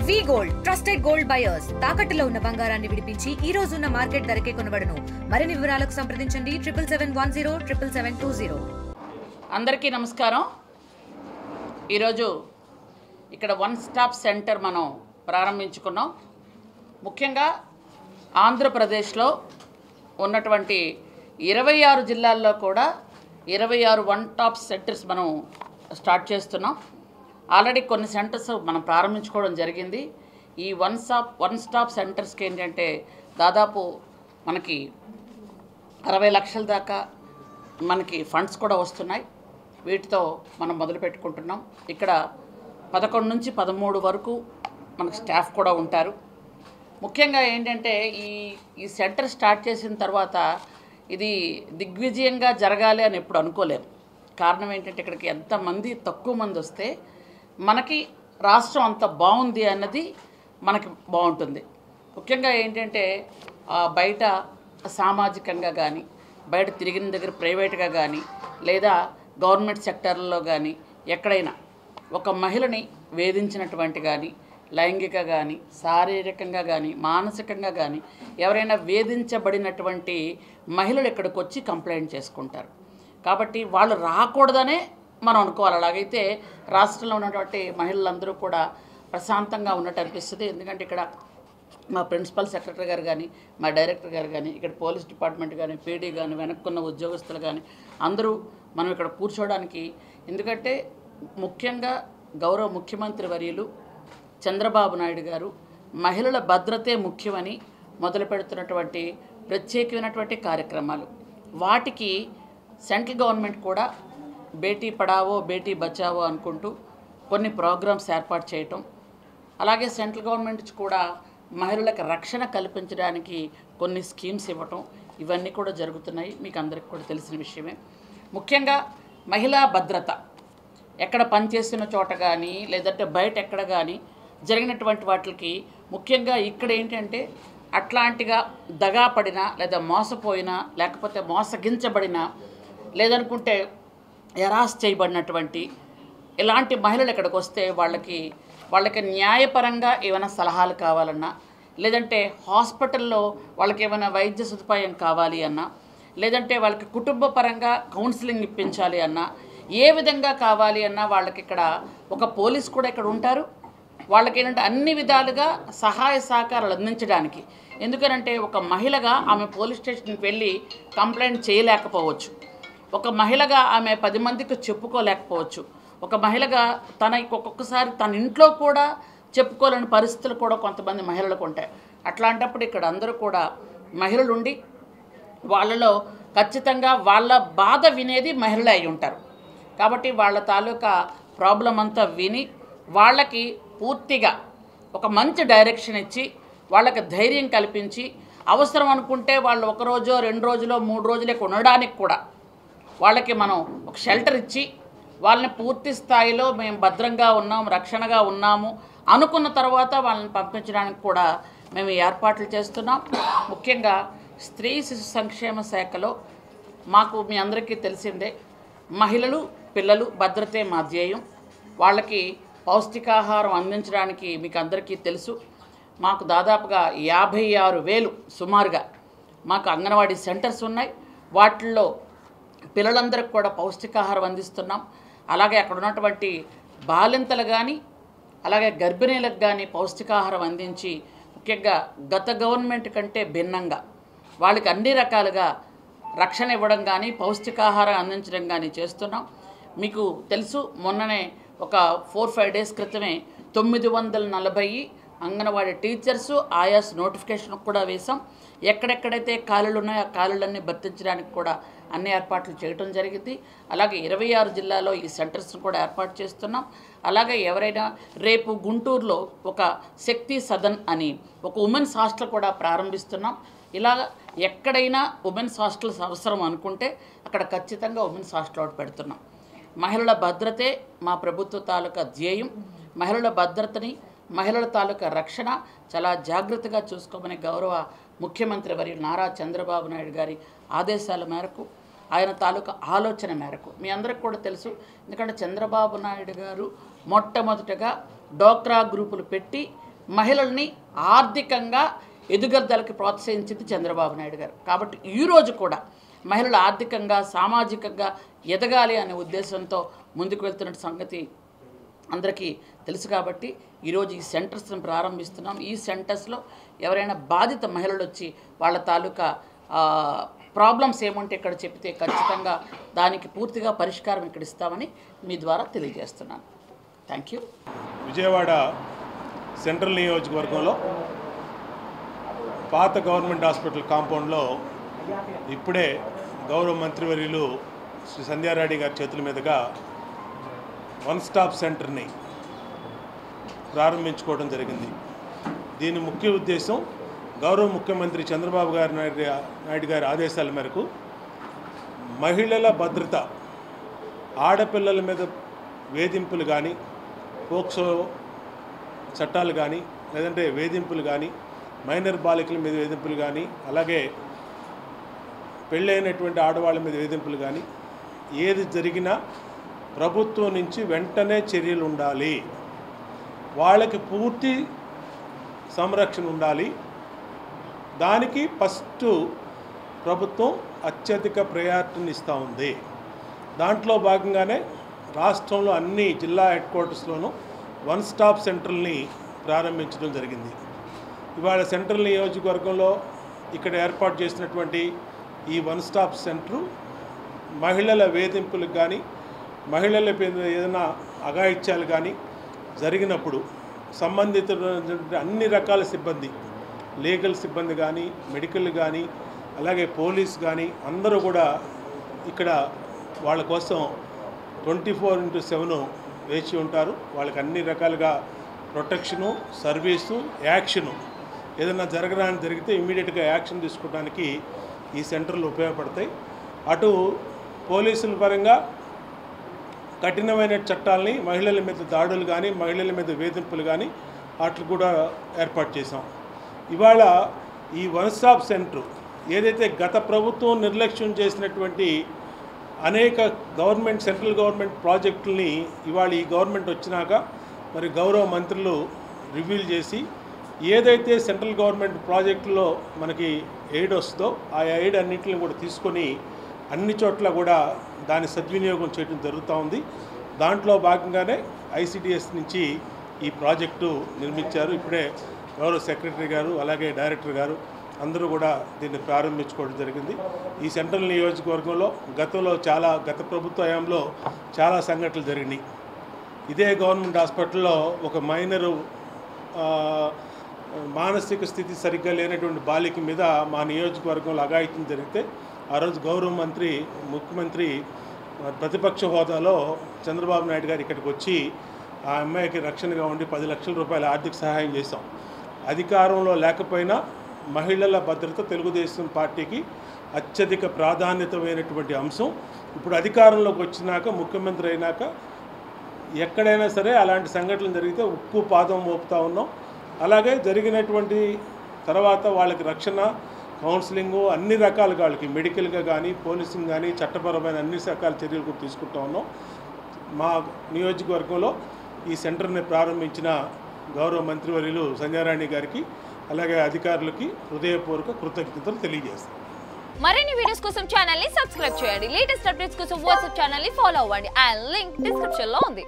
వి gold trusted gold buyers తాకట్టులో ఉన్న బంగారాన్ని విడిపించి ఈ రోజు ఉన్న మార్కెట్ ధరకే కొనబడును. మరిన్ని వివరాలకు సంప్రదించండి 7710 అందరికీ నమస్కారం. ఈరోజు ఇక్కడ వన్ స్టాప్ సెంటర్ మనం ప్రారంభించుకున్నాం. ముఖ్యంగా ఆంధ్రప్రదేశ్లో ఉన్నటువంటి 26 జిల్లాల్లో కూడా 26 వన్ టాప్ సెంటర్స్ మనం స్టార్ట్ చేస్తున్నాం. ఆల్రెడీ కొన్ని సెంటర్స్ మనం ప్రారంభించుకోవడం జరిగింది. ఈ వన్ స్టాప్ సెంటర్స్కి ఏంటంటే దాదాపు మనకి 60 లక్షల దాకా మనకి ఫండ్స్ కూడా వస్తున్నాయి. వీటితో మనం మొదలు పెట్టుకుంటున్నాం. ఇక్కడ 11 నుంచి 13 వరకు మనకు స్టాఫ్ కూడా ఉంటారు. ముఖ్యంగా ఏంటంటే ఈ సెంటర్ స్టార్ట్ చేసిన తర్వాత ఇది దిగ్విజయంగా జరగాలి అని ఎప్పుడు అనుకోలేము. కారణం ఏంటంటే ఇక్కడికి ఎంతమంది తక్కువ మంది వస్తే మనకి రాష్ట్రం అంత బాగుంది అన్నది మనకి బాగుంటుంది. ముఖ్యంగా ఏంటంటే బయట సామాజికంగా కానీ బయట తిరిగిన దగ్గర ప్రైవేట్గా కానీ లేదా గవర్నమెంట్ సెక్టర్లలో కానీ ఎక్కడైనా ఒక మహిళని వేధించినటువంటి కానీ లైంగిక కానీ శారీరకంగా కానీ మానసికంగా కానీ ఎవరైనా వేధించబడినటువంటి మహిళలు ఇక్కడికి వచ్చి కంప్లైంట్ చేసుకుంటారు. కాబట్టి వాళ్ళు రాకూడదనే మనం అనుకోవాలి. అలాగైతే రాష్ట్రంలో ఉన్నటువంటి మహిళలందరూ కూడా ప్రశాంతంగా ఉన్నట్టు అనిపిస్తుంది. ఎందుకంటే ఇక్కడ మా ప్రిన్సిపల్ సెక్రటరీ గారు కానీ మా డైరెక్టర్ గారు కానీ ఇక్కడ పోలీస్ డిపార్ట్మెంట్ కానీ పీడీ కానీ వెనక్కున్న ఉద్యోగస్తులు కానీ అందరూ మనం ఇక్కడ కూర్చోవడానికి, ఎందుకంటే ముఖ్యంగా గౌరవ ముఖ్యమంత్రి వర్యులు చంద్రబాబు నాయుడు గారు మహిళల భద్రతే ముఖ్యమని మొదలు పెడుతున్నటువంటి ప్రత్యేకమైనటువంటి కార్యక్రమాలు, వాటికి సెంట్రల్ గవర్నమెంట్ కూడా బేటీ పడావో బేటీ బచావో అనుకుంటూ కొన్ని ప్రోగ్రామ్స్ ఏర్పాటు చేయటం, అలాగే సెంట్రల్ గవర్నమెంట్ కూడా మహిళలకు రక్షణ కల్పించడానికి కొన్ని స్కీమ్స్ ఇవ్వటం, ఇవన్నీ కూడా జరుగుతున్నాయి. మీకు అందరికీ కూడా తెలిసిన విషయమే. ముఖ్యంగా మహిళా భద్రత ఎక్కడ పనిచేస్తున్న చోట కానీ లేదంటే బయట ఎక్కడ కానీ జరిగినటువంటి వాటికి ముఖ్యంగా ఇక్కడ ఏంటంటే అట్లాంటిగా దగాపడినా లేదా మోసపోయినా లేకపోతే మోసగించబడినా లేదనుకుంటే ఎరాస్ చేయబడినటువంటి ఇలాంటి మహిళలు ఇక్కడికి వస్తే వాళ్ళకి న్యాయపరంగా ఏమైనా సలహాలు కావాలన్నా లేదంటే హాస్పిటల్లో వాళ్ళకి ఏమైనా వైద్య సదుపాయం కావాలి అన్నా లేదంటే వాళ్ళకి కుటుంబ పరంగా కౌన్సిలింగ్ ఇప్పించాలి అన్నా ఏ విధంగా కావాలి అన్నా వాళ్ళకి ఇక్కడ ఒక పోలీస్ కూడా ఇక్కడ ఉంటారు. వాళ్ళకి ఏంటంటే అన్ని విధాలుగా సహాయ సహకారాలు అందించడానికి. ఎందుకనంటే ఒక మహిళగా ఆమె పోలీస్ స్టేషన్కి వెళ్ళి కంప్లైంట్ చేయలేకపోవచ్చు, ఒక మహిళగా ఆమె 10 మందికి చెప్పుకోలేకపోవచ్చు, ఒక మహిళగా ఒక్కొక్కసారి తన ఇంట్లో కూడా చెప్పుకోలేని పరిస్థితులు కూడా కొంతమంది మహిళలకు ఉంటాయి. అట్లాంటప్పుడు ఇక్కడ అందరూ కూడా మహిళలు ఉండి వాళ్ళలో ఖచ్చితంగా వాళ్ళ బాధ వినేది మహిళలే అయి ఉంటారు. కాబట్టి వాళ్ళ తాలూకా ప్రాబ్లం అంతా విని వాళ్ళకి పూర్తిగా ఒక మంచి డైరెక్షన్ ఇచ్చి వాళ్ళకి ధైర్యం కల్పించి అవసరం అనుకుంటే వాళ్ళు 1 రోజో 2 రోజులో 3 రోజులే ఉండడానికి కూడా వాళ్ళకి మనం ఒక షెల్టర్ ఇచ్చి వాళ్ళని పూర్తి స్థాయిలో మేము భద్రంగా ఉన్నాము రక్షణగా ఉన్నాము అనుకున్న తర్వాత వాళ్ళని పంపించడానికి కూడా మేము ఏర్పాట్లు చేస్తున్నాం. ముఖ్యంగా స్త్రీ శిశు సంక్షేమ శాఖలో మాకు మీ అందరికీ తెలిసిందే మహిళలు పిల్లలు భద్రతే మా ధ్యేయం. వాళ్ళకి పౌష్టికాహారం అందించడానికి మీకు అందరికీ తెలుసు మాకు దాదాపుగా 56,000 సుమారుగా మాకు అంగన్వాడీ సెంటర్స్ ఉన్నాయి. వాటిల్లో పిల్లలందరికీ కూడా పౌష్టికాహారం అందిస్తున్నాం. అలాగే అక్కడ ఉన్నటువంటి బాలింతలు కానీ అలాగే గర్భిణీలకు కానీ పౌష్టికాహారం అందించి ముఖ్యంగా గత గవర్నమెంట్ కంటే భిన్నంగా వాళ్ళకి అన్ని రకాలుగా రక్షణ ఇవ్వడం కానీ పౌష్టికాహారం అందించడం కానీ చేస్తున్నాం. మీకు తెలుసు మొన్ననే ఒక 4-5 డేస్ క్రితమే 940 అంగన్వాడీ టీచర్సు ఆయాస్ నోటిఫికేషన్ కూడా వేసాం. ఎక్కడెక్కడైతే ఖాళీలు ఉన్నాయో ఆ ఖాళీలన్నీ భర్తించడానికి కూడా అన్ని ఏర్పాట్లు చేయడం జరిగింది. అలాగే 26 జిల్లాలో ఈ సెంటర్స్ను కూడా ఏర్పాటు చేస్తున్నాం. అలాగే ఎవరైనా రేపు గుంటూరులో ఒక శక్తి సదన్ అని ఒక ఉమెన్స్ హాస్టల్ కూడా ప్రారంభిస్తున్నాం. ఇలా ఎక్కడైనా ఉమెన్స్ హాస్టల్స్ అవసరం అనుకుంటే అక్కడ ఖచ్చితంగా ఉమెన్స్ హాస్టల్ ఒకటి పెడుతున్నాం. మహిళల భద్రతే మా ప్రభుత్వ తాలూకా ధ్యేయం. మహిళల భద్రతని మహిళల తాలూకా రక్షణ చాలా జాగ్రత్తగా చూసుకోమని గౌరవ ముఖ్యమంత్రి వర్యులు నారా చంద్రబాబు నాయుడు గారి ఆదేశాల మేరకు ఆయన తాలూకా ఆలోచన మేరకు మీ అందరికీ కూడా తెలుసు. ఎందుకంటే చంద్రబాబు నాయుడు గారు మొట్టమొదటగా డోక్రా గ్రూపులు పెట్టి మహిళల్ని ఆర్థికంగా ఎదుగుదలకి ప్రోత్సహించింది చంద్రబాబు నాయుడు గారు. కాబట్టి ఈరోజు కూడా మహిళలు ఆర్థికంగా సామాజికంగా ఎదగాలి అనే ఉద్దేశంతో ముందుకు వెళ్తున్న సంగతి అందరికీ తెలుసు. కాబట్టి ఈరోజు ఈ సెంటర్స్ని ప్రారంభిస్తున్నాం. ఈ సెంటర్స్లో ఎవరైనా బాధిత మహిళలు వచ్చి వాళ్ళ తాలూకా ప్రాబ్లమ్స్ ఏముంటే ఇక్కడ చెప్తే ఖచ్చితంగా దానికి పూర్తిగా పరిష్కారం ఇక్కడ ఇస్తామని మీ ద్వారా తెలియజేస్తున్నాను. Thank you. విజయవాడ సెంట్రల్ నియోజకవర్గంలో పాత గవర్నమెంట్ హాస్పిటల్ కాంపౌండ్లో ఇప్పుడే గౌరవ మంత్రివర్యులు శ్రీ సంధ్యారెడ్డి గారి చేతుల మీదుగా వన్ స్టాప్ సెంటర్ని ప్రారంభించుకోవడం జరిగింది. దీని ముఖ్య ఉద్దేశం గౌరవ ముఖ్యమంత్రి చంద్రబాబు నాయుడు గారి ఆదేశాల మేరకు మహిళల భద్రత, ఆడపిల్లల మీద వేధింపులు కానీ, పోక్సో చట్టాలు కానీ, లేదంటే వేధింపులు కానీ, మైనర్ బాలికల మీద వేధింపులు కానీ, అలాగే పెళ్ళైనటువంటి ఆడవాళ్ళ మీద వేధింపులు కానీ ఏది జరిగినా ప్రభుత్వం నుంచి వెంటనే చర్యలు ఉండాలి, వాళ్ళకి పూర్తి సంరక్షణ ఉండాలి. దానికి ఫస్ట్ ప్రభుత్వం అత్యధిక ప్రయారిటీని ఇస్తూ ఉంది. దాంట్లో భాగంగానే రాష్ట్రంలో అన్ని జిల్లా హెడ్ క్వార్టర్స్లోనూ వన్ స్టాప్ సెంటర్ని ప్రారంభించడం జరిగింది. ఇవాళ సెంట్రల్ నియోజకవర్గంలో ఇక్కడ ఏర్పాటు చేసినటువంటి ఈ వన్ స్టాప్ సెంటరు మహిళల వేధింపులకు కానీ, మహిళల ఏదైనా అఘాయిత్యాలు కానీ జరిగినప్పుడు సంబంధిత అన్ని రకాల సిబ్బంది, లీగల్ సిబ్బంది కానీ, మెడికల్ కానీ, అలాగే పోలీస్ కానీ అందరూ కూడా ఇక్కడ వాళ్ళ కోసం 24/7 వేచి ఉంటారు. వాళ్ళకి అన్ని రకాలుగా ప్రొటెక్షను, సర్వీసు, యాక్షను ఏదైనా జరగడానికి జరిగితే ఇమ్మీడియట్గా యాక్షన్ తీసుకోవడానికి ఈ సెంటర్లు ఉపయోగపడతాయి. అటు పోలీసుల పరంగా కఠినమైన చట్టాలని, మహిళల మీద దాడులు కానీ, మహిళల మీద వేధింపులు కానీ వాటిని కూడా ఏర్పాటు చేశాం. ఇవాళ ఈ వన్ స్టాప్ సెంటర్ ఏదైతే గత ప్రభుత్వం నిర్లక్ష్యం చేసినటువంటి అనేక సెంట్రల్ గవర్నమెంట్ ప్రాజెక్టుల్ని ఇవాళ ఈ గవర్నమెంట్ వచ్చినాక మరి గౌరవ మంత్రులు రివ్యూలు చేసి ఏదైతే సెంట్రల్ గవర్నమెంట్ ప్రాజెక్టులో మనకి ఎయిడ్ వస్తుందో ఆ ఎయిడ్ అన్నింటిని కూడా తీసుకొని అన్ని చోట్ల కూడా దాని సద్వినియోగం చేయడం జరుగుతూ ఉంది. దాంట్లో భాగంగానే ఐసిడిఎస్ నుంచి ఈ ప్రాజెక్టు నిర్మించారు. ఇప్పుడే గౌరవ సెక్రటరీ గారు అలాగే డైరెక్టర్ గారు అందరూ కూడా దీన్ని ప్రారంభించుకోవడం జరిగింది. ఈ సెంట్రల్ నియోజకవర్గంలో గత ప్రభుత్వ హయాంలో చాలా సంఘటనలు జరిగినాయి. ఇదే గవర్నమెంట్ హాస్పిటల్లో ఒక మైనరు మానసిక స్థితి సరిగ్గా లేనటువంటి బాలిక మీద మా నియోజకవర్గంలో అఘాయిత్యం జరిగితే ఆ రోజు గౌరవ ముఖ్యమంత్రి ప్రతిపక్ష హోదాలో చంద్రబాబు నాయుడు గారు ఇక్కడికి వచ్చి ఆ అమ్మాయికి రక్షణగా ఉండి 10 లక్షల రూపాయల ఆర్థిక సహాయం చేశాం. అధికారంలో లేకపోయినా మహిళల భద్రత తెలుగుదేశం పార్టీకి అత్యధిక ప్రాధాన్యతమైనటువంటి అంశం. ఇప్పుడు అధికారంలోకి వచ్చినాక, ముఖ్యమంత్రి అయినాక ఎక్కడైనా సరే అలాంటి సంఘటనలు జరిగితే ఉక్కు పాదం మోపుతూ ఉన్నాం. అలాగే జరిగినటువంటి తర్వాత వాళ్ళకి రక్షణ, కౌన్సిలింగు అన్ని రకాలుగా వాళ్ళకి మెడికల్గా కానీ, పోలీసింగ్ కానీ, చట్టపరమైన అన్ని రకాల చర్యలు కూడా తీసుకుంటూ ఉన్నాం. మా నియోజకవర్గంలో ఈ సెంటర్ని ప్రారంభించిన గౌరవ మంత్రివర్యులు సంధ్యారాణి గారికి అలాగే అధికారులకి హృదయపూర్వక కృతజ్ఞతలు తెలియజేస్తాం. మరిన్ని వీడియోస్ కోసం ఛానల్ ని సబ్స్క్రైబ్ చేయండి. లేటెస్ట్ అప్డేట్స్ కోసం వాట్సాప్ ఛానల్ ని ఫాలో అవ్వండి. ఆ లింక్ డిస్క్రిప్షన్ లో ఉంది.